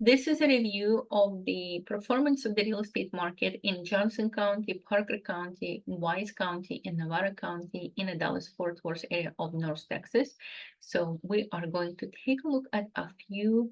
This is a review of the performance of the real estate market in Johnson County, Parker County, Wise County, and Navarro County in the Dallas-Fort Worth area of North Texas. So we are going to take a look at a few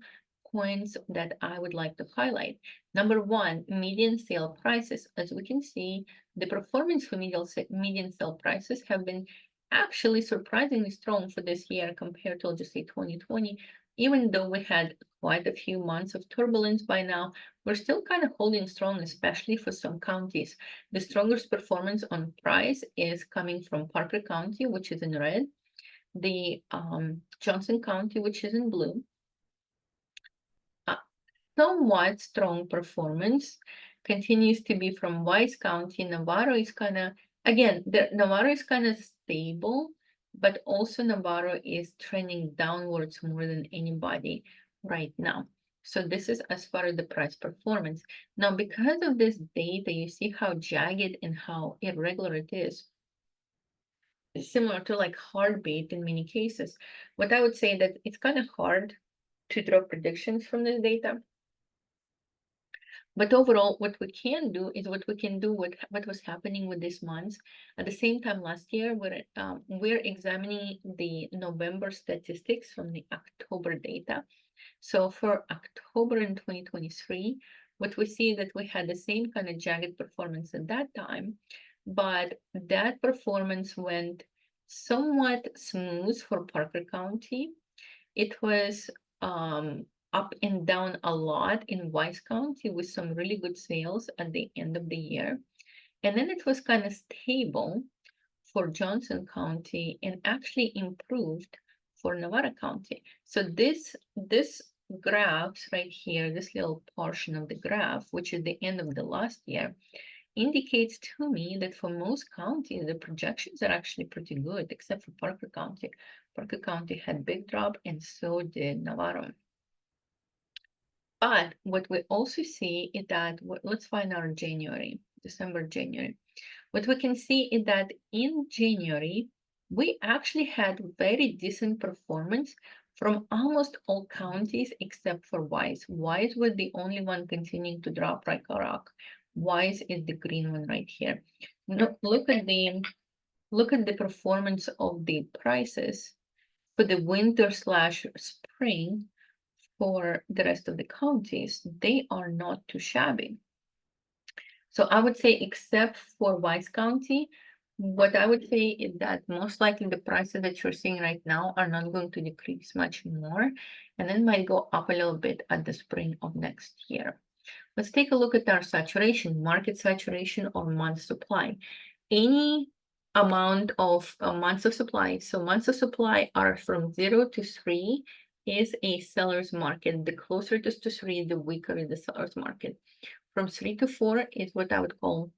points that I would like to highlight. Number one, median sale prices. As we can see, the performance for median sale prices have been actually surprisingly strong for this year compared to, just say, 2020. Even though we had quite a few months of turbulence by now, we're still kind of holding strong, especially for some counties. The strongest performance on price is coming from Parker County, which is in red, the Johnson County, which is in blue. Somewhat strong performance continues to be from Wise County. Navarro is kind of, again, Navarro is kind of stable, but also Navarro is trending downwards more than anybody right now. So this is as far as the price performance. Now, because of this data, you see how jagged and how irregular it is. It's similar to like heartbeat in many cases. What I would say that it's kind of hard to draw predictions from this data. But overall, what we can do is what we can do with what was happening with these months. At the same time last year, we're examining the November statistics from the October data. So for October in 2023, what we see that we had the same kind of jagged performance at that time, but that performance went somewhat smooth for Parker County. It was up and down a lot in Wise County with some really good sales at the end of the year. And then it was kind of stable for Johnson County and actually improved for Navarro County. So this graphs right here, this little portion of the graph, which is the end of the last year, indicates to me that for most counties, the projections are actually pretty good, except for Parker County. Parker County had big drop, and so did Navarro. But what we also see is that, let's find our December, January. What we can see is that in January, we actually had very decent performance from almost all counties except for Wise. Wise was the only one continuing to drop like a rock. Wise is the green one right here. Look at the performance of the prices for the winter/spring for the rest of the counties. They are not too shabby. So I would say, except for Wise County, what I would say is that most likely the prices that you're seeing right now are not going to decrease much more, and then might go up a little bit at the spring of next year. Let's take a look at our saturation, market saturation or month supply. Any amount of months of supply, so months of supply are from 0 to 3 is a seller's market. The closer it is to 3, the weaker is the seller's market. From 3 to 4 is what I would call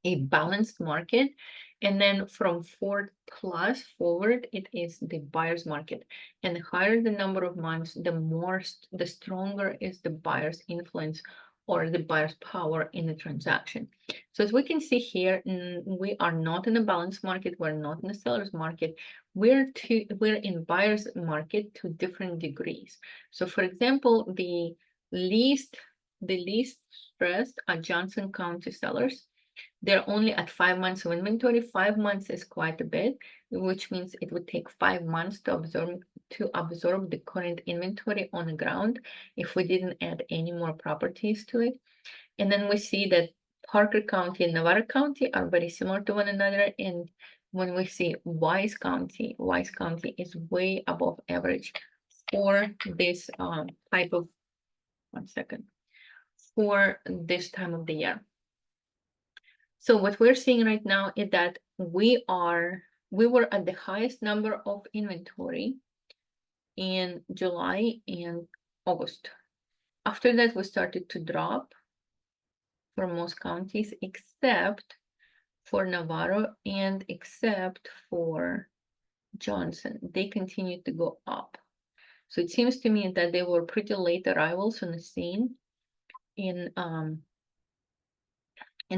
a balanced market. And then from 4 plus forward, it is the buyer's market. And the higher the number of months, the stronger is the buyer's influence or the buyer's power in the transaction. So as we can see here, we are not in a balanced market. We're not in a seller's market. We're in buyer's market to different degrees. So for example, the least stressed are Johnson County sellers. They're only at 5 months of inventory. 5 months is quite a bit, which means it would take 5 months to absorb the current inventory on the ground if we didn't add any more properties to it. And then we see that Parker County and Navarro County are very similar to one another. And when we see Wise County is way above average for this type of, for this time of the year. So what we're seeing right now is that we were at the highest number of inventory in July and August. After that, we started to drop for most counties, except for Navarro and except for Johnson. They continued to go up. So it seems to me that they were pretty late arrivals on the scene in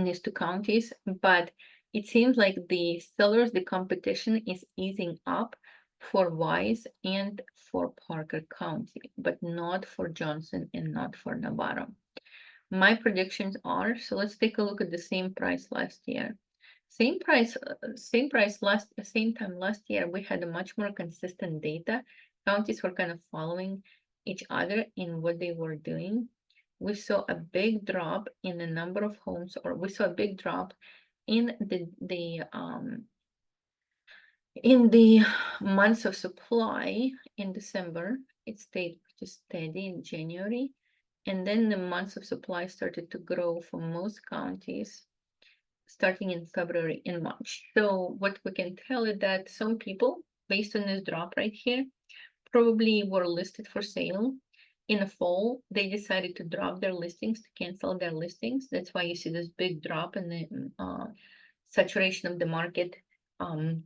these two counties, but it seems like the competition is easing up for Wise and for Parker County, but not for Johnson and not for Navarro. My predictions are, so let's take a look at the same price last year. Same price same time last year, we had a much more consistent data. Counties were kind of following each other in what they were doing. We saw a big drop in the number of homes, or we saw a big drop in the months of supply in December. It stayed pretty steady in January. And then the months of supply started to grow for most counties starting in February and March. So what we can tell is that some people, based on this drop right here, probably were listed for sale. In the fall, they decided to drop their listings, to cancel their listings. That's why you see this big drop in the saturation of the market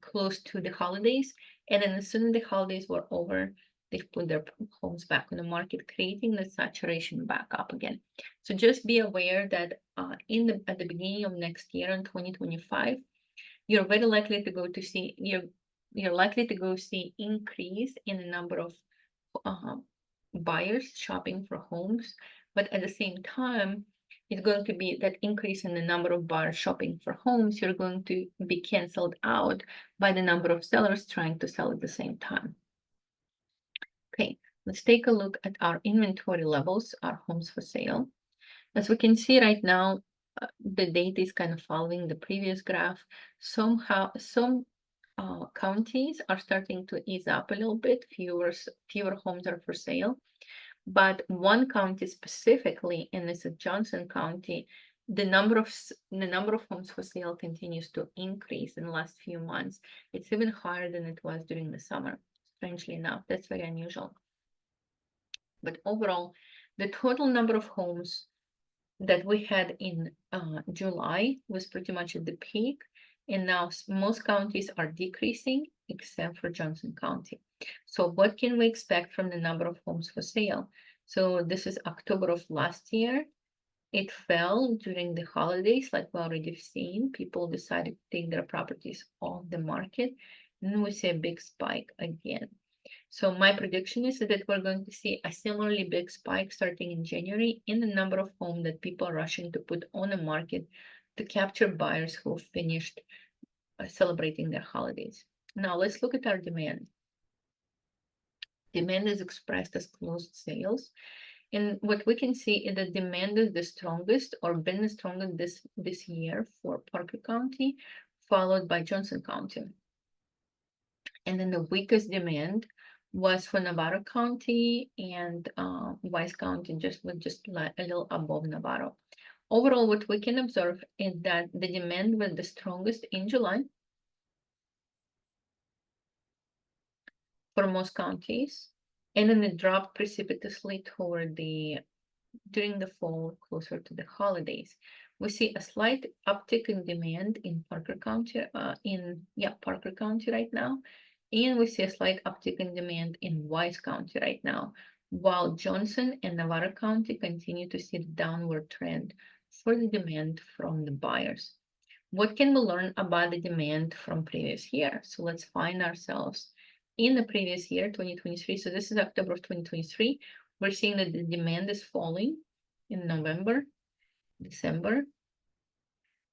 close to the holidays. And then as soon as the holidays were over, they've put their homes back on the market, creating the saturation back up again. So just be aware that at the beginning of next year in 2025, you're very likely to go to see you're likely to go see increase in the number of buyers shopping for homes, but at the same time, it's going to be that increase in the number of buyers shopping for homes, you're going to be canceled out by the number of sellers trying to sell at the same time. Okay, let's take a look at our inventory levels, our homes for sale. As we can see right now, the data is kind of following the previous graph. Some counties are starting to ease up a little bit. Fewer homes are for sale. But one county specifically, and this is Johnson County, the number of homes for sale continues to increase in the last few months. It's even higher than it was during the summer. Strangely enough, that's very unusual. But overall, the total number of homes that we had in July was pretty much at the peak, and now most counties are decreasing except for Johnson County. So what can we expect from the number of homes for sale? So this is October of last year. It fell during the holidays, like we already seen. People decided to take their properties off the market, and then we see a big spike again. So my prediction is that we're going to see a similarly big spike starting in January in the number of homes that people are rushing to put on the market to capture buyers who finished celebrating their holidays. Now let's look at our demand. Demand is expressed as closed sales. And what we can see is that demand is the strongest or been the strongest this year for Parker County, followed by Johnson County. And then the weakest demand was for Navarro County and Wise County, just a little above Navarro. Overall, what we can observe is that the demand was the strongest in July for most counties, and then it dropped precipitously during the fall, closer to the holidays. We see a slight uptick in demand in Parker County, Parker County right now, and we see a slight uptick in demand in Wise County right now, while Johnson and Navarro County continue to see the downward trend for the demand from the buyers. What can we learn about the demand from previous year? So let's find ourselves in the previous year, 2023. So this is October of 2023. We're seeing that the demand is falling in November, December.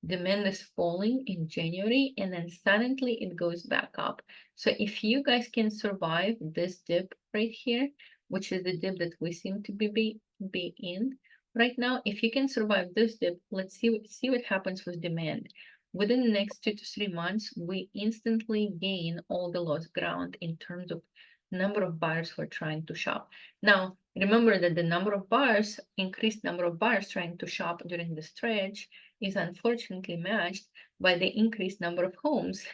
Demand is falling in January, and then suddenly it goes back up. So if you guys can survive this dip right here, which is the dip that we seem to be in right now, if you can survive this dip, let's see what happens with demand. Within the next 2 to 3 months, we instantly gain all the lost ground in terms of number of buyers who are trying to shop. Now, remember that the increased number of buyers trying to shop during the stretch is unfortunately matched by the increased number of homes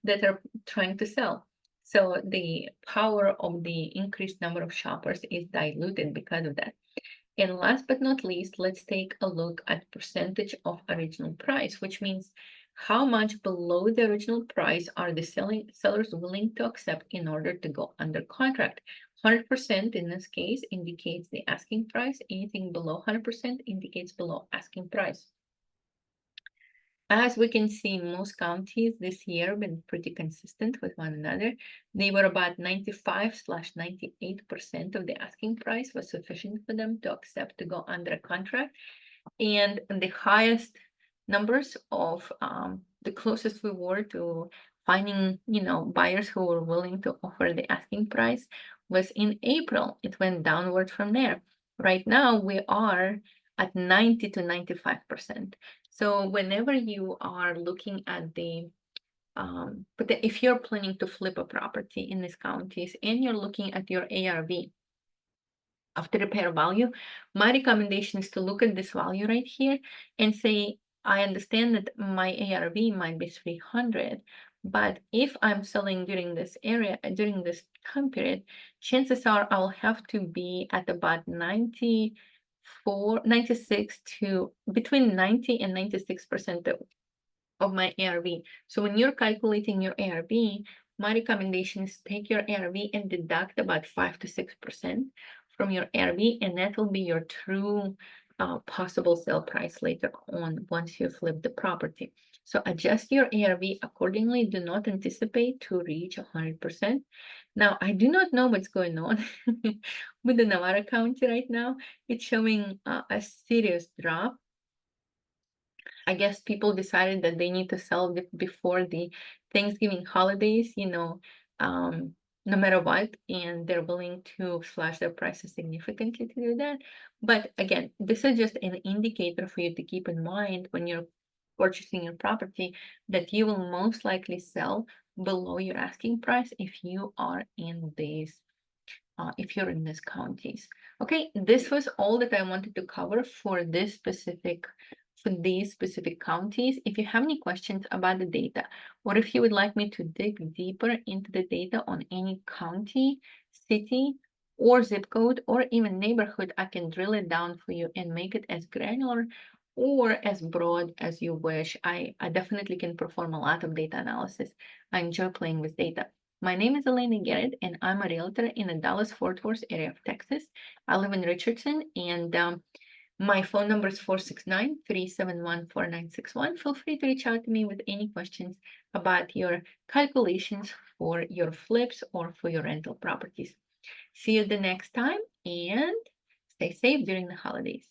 that are trying to sell. So the power of the increased number of shoppers is diluted because of that. And last but not least, let's take a look at percentage of original price, which means how much below the original price are the sellers willing to accept in order to go under contract. 100% in this case indicates the asking price. Anything below 100% indicates below asking price. As we can see, most counties this year have been pretty consistent with one another. They were about 95/98% of the asking price was sufficient for them to accept to go under a contract. And the highest numbers of the closest we were to finding, buyers who were willing to offer the asking price was in April. It went downward from there. Right now, we are at 90 to 95%. So whenever you are looking at but if you're planning to flip a property in these counties and you're looking at your ARV, after repair value, my recommendation is to look at this value right here and say, I understand that my ARV might be 300, but if I'm selling during this time period, chances are I'll have to be at about 96 to between 90 and 96% of my ARV. So when you're calculating your ARV, my recommendation is take your ARV and deduct about 5 to 6% from your ARV, and that will be your true possible sale price later on once you flip the property. So adjust your ARV accordingly. Do not anticipate to reach 100%. Now, I do not know what's going on with the Navarre County right now. It's showing a serious drop. I guess people decided that they need to sell before the Thanksgiving holidays, no matter what, and they're willing to slash their prices significantly to do that. But again, this is just an indicator for you to keep in mind when you're purchasing your property that you will most likely sell below your asking price if you are in if you're in these counties. Okay, this was all that I wanted to cover for these specific counties. If you have any questions about the data, or if you would like me to dig deeper into the data on any county, city, or zip code, or even neighborhood, I can drill it down for you and make it as granular or as broad as you wish. I definitely can perform a lot of data analysis. I enjoy playing with data. My name is Elena Garrett, and I'm a realtor in the Dallas-Fort Worth area of Texas. I live in Richardson, and my phone number is 469-371-4961. Feel free to reach out to me with any questions about your calculations for your flips or for your rental properties. See you the next time, and stay safe during the holidays.